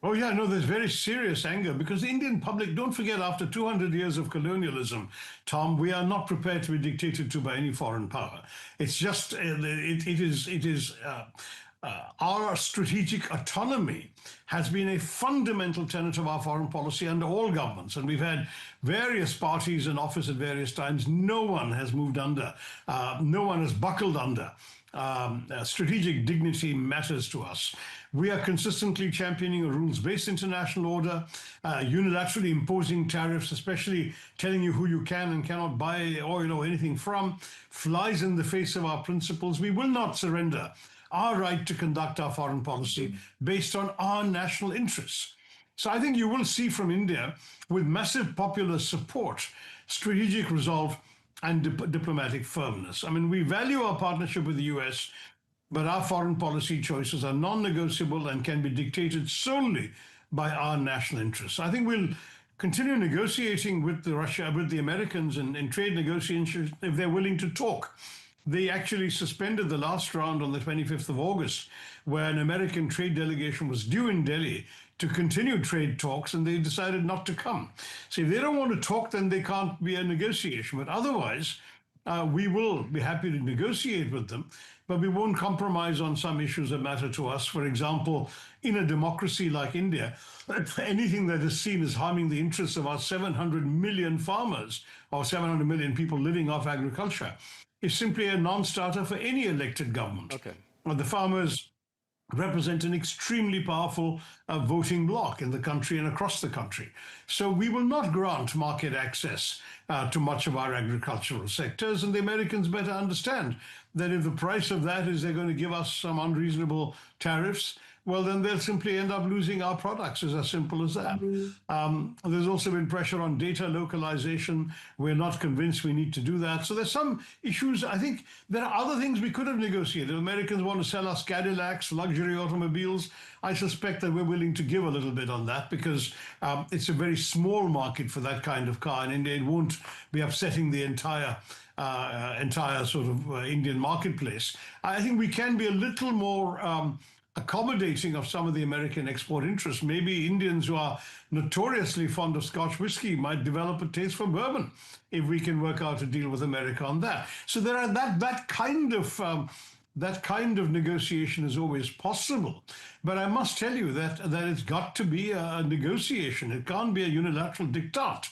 Oh, yeah, no, there's very serious anger because the Indian public, don't forget, after 200 years of colonialism, Tom, we are not prepared to be dictated to by any foreign power. It's just, our strategic autonomy has been a fundamental tenet of our foreign policy under all governments. And we've had various parties in office at various times. No one has moved under, no one has buckled under. Strategic dignity matters to us. We are consistently championing a rules-based international order, unilaterally imposing tariffs, especially telling you who you can and cannot buy oil or anything from, flies in the face of our principles. We will not surrender our right to conduct our foreign policy based on our national interests. So I think you will see from India, with massive popular support, strategic resolve and diplomatic firmness. I mean, we value our partnership with the US, but our foreign policy choices are non-negotiable and can be dictated solely by our national interests. I think we'll continue negotiating with the Americans in trade negotiations if they're willing to talk. They actually suspended the last round on the 25th of August, where an American trade delegation was due in Delhi to continue trade talks, and they decided not to come. So if they don't want to talk, then they can't be a negotiation. But otherwise, we will be happy to negotiate with them, but we won't compromise on some issues that matter to us. For example, in a democracy like India, anything that is seen as harming the interests of our 700 million farmers or 700 million people living off agriculture is simply a non-starter for any elected government. Okay. The farmers represent an extremely powerful voting bloc in the country and across the country. So we will not grant market access to much of our agricultural sectors, and the Americans better understand that if the price of that is they're going to give us some unreasonable tariffs, well, then they'll simply end up losing our products. It's as simple as that. There's also been pressure on data localization. We're not convinced we need to do that. So there's some issues. I think there are other things we could have negotiated. Americans want to sell us Cadillacs, luxury automobiles. I suspect that we're willing to give a little bit on that because it's a very small market for that kind of car, and India it won't be upsetting the entire sort of Indian marketplace. I think we can be a little more accommodating of some of the American export interests. Maybe Indians who are notoriously fond of Scotch whiskey might develop a taste for bourbon if we can work out a deal with America on that. So there are that kind of negotiation is always possible. But I must tell you that it's got to be a negotiation. It can't be a unilateral diktat.